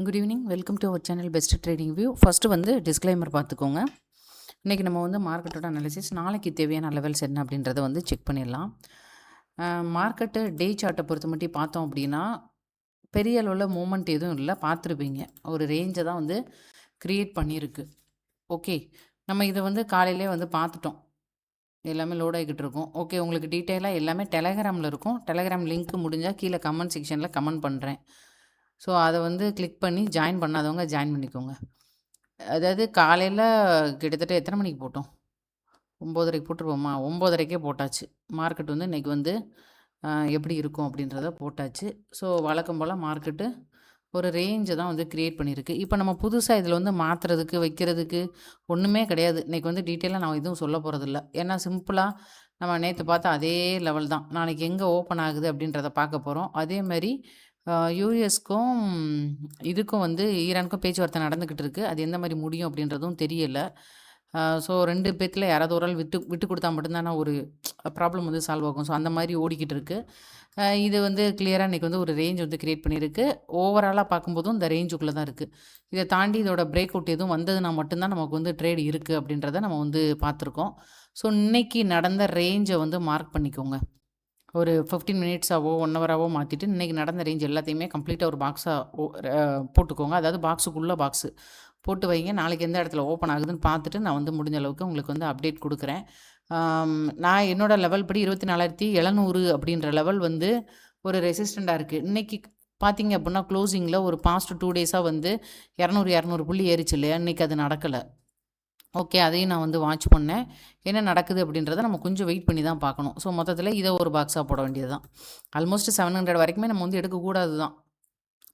Good evening. Welcome to our channel best trading view. First வந்து disclaimer பார்த்துக்கோங்க. இன்றைக்கி நம்ம வந்து மார்க்கெட்டோட அனாலிசிஸ், நாளைக்கு தேவையான லெவல்ஸ் என்ன அப்படின்றத வந்து செக் பண்ணிடலாம். மார்க்கெட்டு டே சார்ட்டை பொறுத்த மட்டும் பார்த்தோம் அப்படின்னா பெரிய அளவில் மூமெண்ட் எதுவும் இல்லை, பார்த்துருப்பீங்க. ஒரு ரேஞ்சை தான் வந்து க்ரியேட் பண்ணியிருக்கு. ஓகே, நம்ம இதை வந்து காலையிலே வந்து பார்த்துட்டோம். எல்லாமே லோட் ஆகிக்கிட்டு இருக்கும். ஓகே, உங்களுக்கு டீட்டெயிலாக எல்லாமே டெலகிராமில் இருக்கும். டெலகிராம் லிங்க் முடிஞ்சால் கீழே கமெண்ட் செக்ஷனில் கமெண்ட் பண்ணுறேன். ஸோ அதை வந்து கிளிக் பண்ணி ஜாயின் பண்ணாதவங்க ஜாயின் பண்ணிக்கோங்க. அதாவது காலையில் கிட்டத்தட்ட எத்தனை மணிக்கு போட்டோம்? 9:30க்கு போட்டுருவோமா? 9:30க்கே போட்டாச்சு. மார்க்கெட் வந்து இன்றைக்கி வந்து எப்படி இருக்கும் அப்படின்றத போட்டாச்சு. ஸோ வழக்கம் போல் மார்க்கெட்டு ஒரு ரேஞ்சை தான் வந்து க்ரியேட் பண்ணியிருக்கு. இப்போ நம்ம புதுசாக இதில் வந்து மாற்றுறதுக்கு வைக்கிறதுக்கு ஒன்றுமே கிடையாது. இன்றைக்கி வந்து டீட்டெயிலாக நான் எதுவும் சொல்ல போகிறதில்ல. ஏன்னா சிம்பிளாக நம்ம நேற்று பார்த்த அதே லெவல் தான். நாளைக்கு எங்கே ஓப்பன் ஆகுது அப்படின்றத பார்க்க போகிறோம். அதேமாதிரி யூஎஸ்க்கும் இதுக்கும் வந்து ஈரானுக்கும் பேச்சுவார்த்தை நடந்துக்கிட்டு இருக்குது. அது எந்த மாதிரி முடியும் அப்படின்றதும் தெரியலை. ஸோ 2 பேத்துல யாராவது ஒரு ஆள் விட்டு கொடுத்தா மட்டும்தானே ஒரு ப்ராப்ளம் வந்து சால்வ் ஆகும். ஸோ அந்த மாதிரி ஓடிக்கிட்டு இருக்குது. இது வந்து கிளியராக இன்றைக்கி வந்து ஒரு ரேஞ்ச் வந்து க்ரியேட் பண்ணியிருக்கு. ஓவராலாக பார்க்கும்போதும் இந்த ரேஞ்சுக்குள்ளே தான் இருக்குது. இதை தாண்டி இதோட பிரேக் அவுட் எதுவும் வந்ததுன்னா மட்டும்தான் நமக்கு வந்து ட்ரேட் இருக்குது அப்படின்றத நம்ம வந்து பார்த்துருக்கோம். ஸோ இன்றைக்கி நடந்த ரேஞ்சை வந்து மார்க் பண்ணிக்கோங்க. ஒரு 15 மினிட்ஸாவோ 1 ஹவராவோ மாற்றிட்டு இன்றைக்கி நடந்த ரேஞ்ச் எல்லாத்தையுமே கம்ப்ளீட்டாக ஒரு பாக்ஸாக போட்டுக்கோங்க. அதாவது பாக்ஸுக்குள்ளே பாக்ஸு போட்டு வைங்க. நாளைக்கு எந்த இடத்துல ஓப்பன் ஆகுதுன்னு பார்த்துட்டு நான் வந்து முடிஞ்ச அளவுக்கு உங்களுக்கு வந்து அப்டேட் கொடுக்குறேன். நான் என்னோடய லெவல் படி 24,700 அப்படின்ற லெவல் வந்து ஒரு ரெசிஸ்டண்ட்டாக இருக்குது. இன்றைக்கி பார்த்தீங்க அப்படின்னா க்ளோசிங்கில் ஒரு பாஸ்ட் 2 டேஸாக வந்து 200 புள்ளி ஏறிச்சு இல்லையா? இன்றைக்கி அது நடக்கலை. ஓகே, அதையும் நான் வந்து வாட்ச் பண்ணேன். என்ன நடக்குது அப்படின்றத நம்ம கொஞ்சம் வெயிட் பண்ணி தான் பார்க்கணும். ஸோ மொத்தத்தில் இதை ஒரு பாக்ஸாக போட வேண்டியது தான். ஆல்மோஸ்ட் 700 வரைக்குமே நம்ம வந்து எடுக்கக்கூடாது தான்.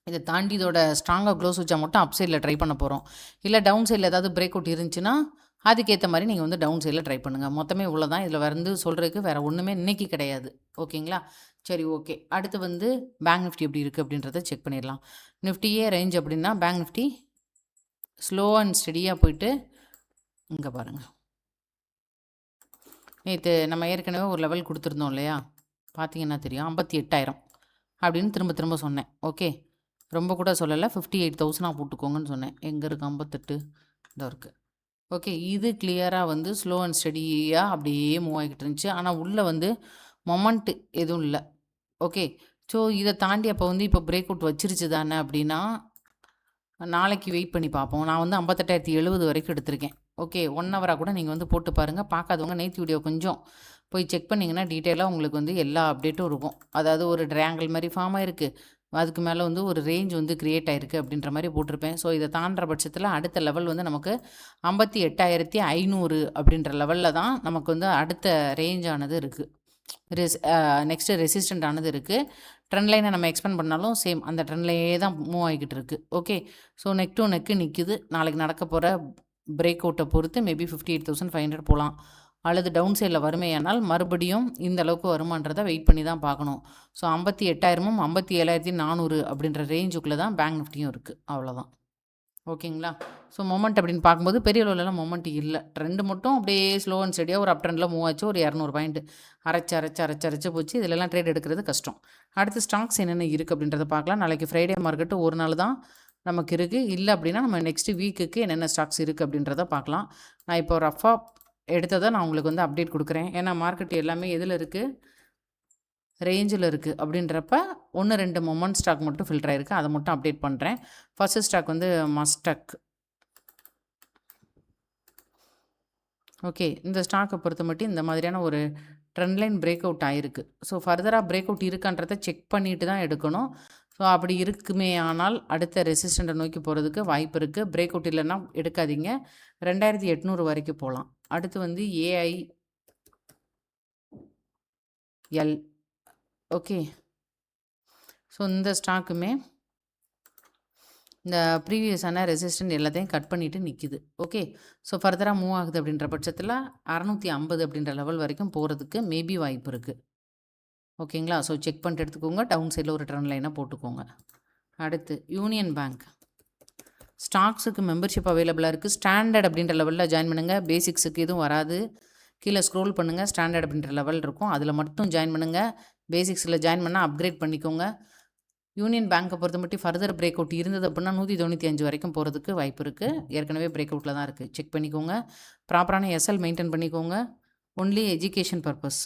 இதை தாண்டி இதோட ஸ்ட்ராங்காக க்ளோஸ் வச்சா மட்டும் அப் சைடில் ட்ரை பண்ண போகிறோம். இல்லை டவுன் சைடில் ஏதாவது பிரேக் அவுட் இருந்துச்சுன்னா அதுக்கேற்ற மாதிரி நீங்கள் வந்து டவுன் சைடில் ட்ரை பண்ணுங்கள். மொத்தமே இவ்வளோ தான். இதில் வந்து சொல்கிறதுக்கு வேறு ஒன்றுமே இன்றைக்கி கிடையாது. ஓகேங்களா? சரி, ஓகே. அடுத்து வந்து பேங்க் நிஃப்டி எப்படி இருக்குது அப்படின்றத செக் பண்ணிடலாம். நிஃப்டியே ரேஞ்ச் அப்படின்னா பேங்க் நிஃப்டி ஸ்லோ அண்ட் ஸ்டெடியாக போயிட்டு இங்கே பாருங்கள். நேற்று நம்ம ஏற்கனவே ஒரு லெவல் கொடுத்துருந்தோம் இல்லையா? பார்த்தீங்கன்னா தெரியும். 58,000 அப்படின்னு திரும்ப திரும்ப சொன்னேன். ஓகே, ரொம்ப கூட சொல்லலை. 58,000 போட்டுக்கோங்கன்னு சொன்னேன். எங்கே இருக்குது 58? இதோ இருக்குது. ஓகே, இது கிளியராக வந்து ஸ்லோ அண்ட் ஸ்டடியாக அப்படியே மூவ் ஆகிக்கிட்டு இருந்துச்சு. ஆனால் உள்ளே வந்து மொமெண்ட் எதுவும் இல்லை. ஓகே, ஸோ இதை தாண்டி அப்போ வந்து இப்போ பிரேக் அவுட் வச்சிருச்சு தானே அப்படின்னா நாளைக்கு வெயிட் பண்ணி பார்ப்போம். நான் வந்து 58,070 வரைக்கும் எடுத்திருக்கேன். ஓகே, 1 ஹவராக கூட நீங்கள் வந்து போட்டு பாருங்கள். பார்க்காதவங்க நேற்று வீடியோ கொஞ்சம் போய் செக் பண்ணிங்கன்னா டீட்டெயிலாக உங்களுக்கு வந்து எல்லா அப்டேட்டும் இருக்கும். அதாவது ஒரு ட்ரையாங்கிள் மாதிரி ஃபார்ம் ஆகிருக்கு, அதுக்கு மேலே வந்து ஒரு ரேஞ்ச் வந்து க்ரியேட் ஆகிருக்கு அப்படின்ற மாதிரி போட்டிருப்பேன். ஸோ இதை தாண்டுற பட்சத்தில் அடுத்த லெவல் வந்து நமக்கு 58,500 அப்படின்ற லெவலில் தான் நமக்கு வந்து அடுத்த ரேஞ்சானது இருக்குது. நெக்ஸ்ட்டு ரெசிஸ்டண்ட் ஆனது இருக்குது. ட்ரெண்ட் லைனை நம்ம எக்ஸ்பெண்ட் பண்ணாலும் சேம் அந்த ட்ரெண்ட்லேயே தான் மூவ் ஆகிக்கிட்டு இருக்குது. Okay, so neck to neck நிற்கிது. நாளைக்கு நடக்க போகிற பிரேக் அவுட்டை பொறுத்து மேபி 58,500 போகலாம். அல்லது டவுன் சைடில் வறுமையானால் மறுபடியும் இந்த அளவுக்கு வருமானதை வெயிட் பண்ணி தான் பார்க்கணும். ஸோ 58,000ம் 57,400 அப்படின்ற ரேஞ்சுக்குள்ளே தான் பேங்க் நிஃப்டியும் இருக்குது. அவ்வளோதான். ஓகேங்களா? ஸோ மொமெண்ட் அப்படின்னு பார்க்கும்போது பெரிய லெவலெலாம் மொமெண்ட் இல்லை. ட்ரெண்டு மட்டும் அப்படியே ஸ்லோ அண்ட் ஸ்டடியாக ஒரு அப் ட்ரெண்டில் மூவ் ஆச்சு. ஒரு 200 பாயிண்ட் அரைச்சு போச்சு. இதிலெல்லாம் ட்ரேட் எடுக்கிறது கஷ்டம். அடுத்து ஸ்டாக்ஸ் என்னென்ன இருக்குது அப்படின்றத பார்க்கலாம். நாளைக்கு ஃப்ரைடே மார்க்கெட்டு ஒரு நாள் தான் நமக்கு இருக்குது. இல்லை அப்படின்னா நம்ம நெக்ஸ்ட்டு வீக்குக்கு என்னென்ன ஸ்டாக்ஸ் இருக்குது அப்படின்றத பார்க்கலாம். நான் இப்போ ரஃபாக எடுத்ததை நான் உங்களுக்கு வந்து அப்டேட் கொடுக்குறேன். ஏன்னா மார்க்கெட் எல்லாமே எதில் இருக்குது? ரேஞ்சில் இருக்குது. அப்படின்றப்ப 1-2 மொமெண்ட் ஸ்டாக் மட்டும் ஃபில்டர் ஆகிருக்கு. அதை மட்டும் அப்டேட் பண்ணுறேன். ஃபஸ்ட்டு ஸ்டாக் வந்து மஸ்டக். ஓகே, இந்த ஸ்டாக்கை பொறுத்த மட்டும் இந்த மாதிரியான ஒரு ட்ரெண்ட் லைன் பிரேக் அவுட் ஆகிருக்கு. ஸோ ஃபர்தராக பிரேக் அவுட் இருக்கான்றதை செக் பண்ணிட்டு தான் எடுக்கணும். ஸோ அப்படி இருக்குமே ஆனால் அடுத்த ரெசிஸ்டண்ட்டை நோக்கி போகிறதுக்கு வாய்ப்பு இருக்குது. பிரேக் அவுட் இல்லைன்னா எடுக்காதீங்க. 2,800 வரைக்கும் போகலாம். அடுத்து வந்து ஏஐஎல். ஓகே, ஸோ இந்த ஸ்டாக்குமே இந்த ப்ரீவியஸான ரெசிஸ்டன்ட் எல்லாத்தையும் கட் பண்ணிவிட்டு நிற்கிது. ஓகே, ஸோ ஃபர்தராக மூவ் ஆகுது அப்படின்ற பட்சத்தில் 650 அப்படின்ற லெவல் வரைக்கும் போகிறதுக்கு மேபி வாய்ப்பு இருக்குது. ஓகேங்களா? ஸோ செக் பண்ணிட்டு எடுத்துக்கோங்க. டவுன் சைடில் ஒரு ட்ரெண்ட் லைனாக போட்டுக்கோங்க. அடுத்து யூனியன் பேங்க் ஸ்டாக்ஸுக்கு மெம்பர்ஷிப் அவைலபிளாக இருக்குது. ஸ்டாண்டர்ட் அப்படின்ற லெவலில் ஜாயின் பண்ணுங்கள். பேசிக்ஸுக்கு எதுவும் வராது. கீழே ஸ்க்ரோல் பண்ணுங்கள். ஸ்டாண்டர்ட் அப்படின்ற லெவல் இருக்கும், அதில் மட்டும் ஜாயின் பண்ணுங்கள். பேசிக்ஸில் ஜாயின் பண்ணால் அப்கிரேட் பண்ணிக்கோங்க. யூனியன் பேங்க்கை பொறுத்த மட்டும் ஃபர்தர் பிரேக் அவுட் இருந்தது அப்படின்னா 195 வரைக்கும் போகிறதுக்கு வாய்ப்பு இருக்குது. ஏற்கனவே பிரேக் அவுட்டில் தான் இருக்குது. செக் பண்ணிக்கோங்க. ப்ராப்பரான எஸ்எல் மெயின்டைன் பண்ணிக்கோங்க. Only education purpose.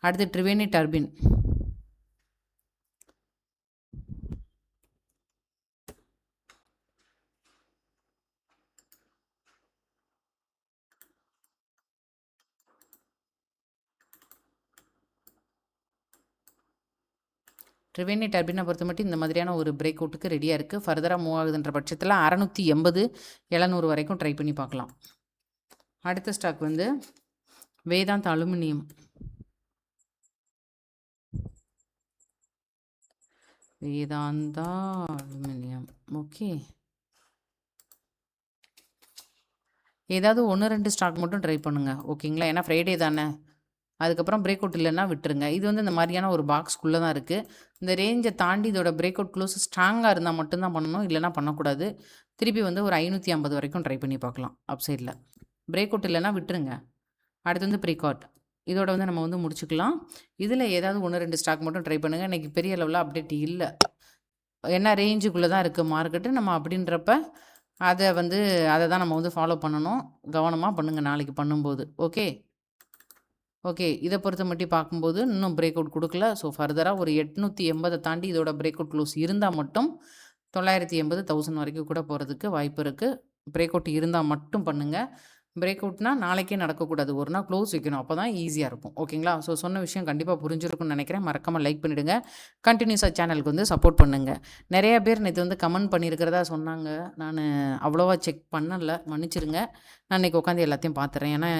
அடுத்து ட்ரிவேணி டர்பின். ட்ரிவேணி டர்பினை பொறுத்த மட்டும் இந்த மாதிரியான ஒரு பிரேக் அவுட்டுக்கு ரெடியாக இருக்குது. ஃபர்தராக மூவ் ஆகுதுன்ற பட்சத்தில் 680 700 வரைக்கும் ட்ரை பண்ணி பார்க்கலாம். அடுத்த ஸ்டாக் வந்து Vedant aluminium. Vedanta aluminium. Okay, ஏதாவது 1-2 ஸ்டாக் மட்டும் ட்ரை பண்ணுங்கள். ஓகேங்களா? ஏன்னா ஃப்ரைடே தானே, அதுக்கப்புறம் பிரேக் அவுட் இல்லைன்னா விட்டுருங்க. இது வந்து இந்த மாதிரியான ஒரு பாக்ஸ்க்குள்ளே தான் இருக்குது. இந்த ரேஞ்சை தாண்டி இதோட பிரேக் அவுட் க்ளோஸ் ஸ்ட்ராங்காக இருந்தால் மட்டும்தான் பண்ணணும், இல்லைனா பண்ணக்கூடாது. திருப்பி வந்து ஒரு 550 வரைக்கும் ட்ரை பண்ணி பார்க்கலாம் அப் சைடில். பிரேக் அவுட் இல்லைனா விட்டுருங்க. அடுத்து வந்து ப்ரீகாட். இதோட வந்து நம்ம வந்து முடிச்சுக்கலாம். இதில் ஏதாவது 1-2 ஸ்டாக் மட்டும் ட்ரை பண்ணுங்கள். இன்றைக்கி பெரிய லெவலில் அப்டேட் இல்லை. என்ன ரேஞ்சுக்குள்ளே தான் இருக்குது மார்க்கெட்டு. நம்ம அப்படின்றப்ப அதை தான் நம்ம வந்து ஃபாலோ பண்ணணும். கவனமாக பண்ணுங்கள் நாளைக்கு பண்ணும்போது. ஓகே, இதை பொறுத்த மட்டும் பார்க்கும்போது இன்னும் பிரேக் அவுட் கொடுக்கல. ஸோ ஃபர்தராக ஒரு 880 தாண்டி இதோட பிரேக் அவுட் க்ளோஸ் இருந்தால் மட்டும் 980 1000 வரைக்கும் கூட போகிறதுக்கு வாய்ப்பு இருக்குது. பிரேக் அவுட் இருந்தால் மட்டும் பண்ணுங்கள். பிரேக் அவுட்னா நாளைக்கே நடக்கக்கூடாது. ஒரு நாள் க்ளோஸ் வைக்கணும். அப்போ தான் ஈஸியாக இருக்கும். ஓகேங்களா? ஸோ சொன்ன விஷயம் கண்டிப்பாக புரிஞ்சிருக்கும்னு நினைக்கிறேன். மறக்காமல் லைக் பண்ணிவிடுங்க. கண்டினியூஸாக சேனலுக்கு வந்து சப்போர்ட் பண்ணுங்கள். நிறையா பேர் நேற்று வந்து கமெண்ட் பண்ணியிருக்கிறதா சொன்னாங்க. நான் அவ்வளோவா செக் பண்ணலை, மன்னிச்சிருங்க. நான் இன்றைக்கி உட்காந்து எல்லாத்தையும் பார்த்துறேன். ஏன்னா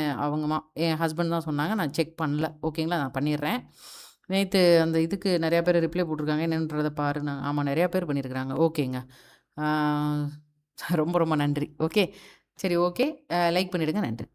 என் ஹஸ்பண்ட் தான் சொன்னாங்க, நான் செக் பண்ணல. ஓகேங்களா? நான் பண்ணிடுறேன். நேற்று அந்த இதுக்கு நிறையா பேர் ரிப்ளை போட்டிருக்காங்க. என்னன்றதை பாரு. ஆமாம், நிறையா பேர் பண்ணியிருக்கிறாங்க. ஓகேங்க, ரொம்ப ரொம்ப நன்றி. ஓகே, சரி, ஓகே. லைக் பண்ணிவிடுங்க. நன்றி.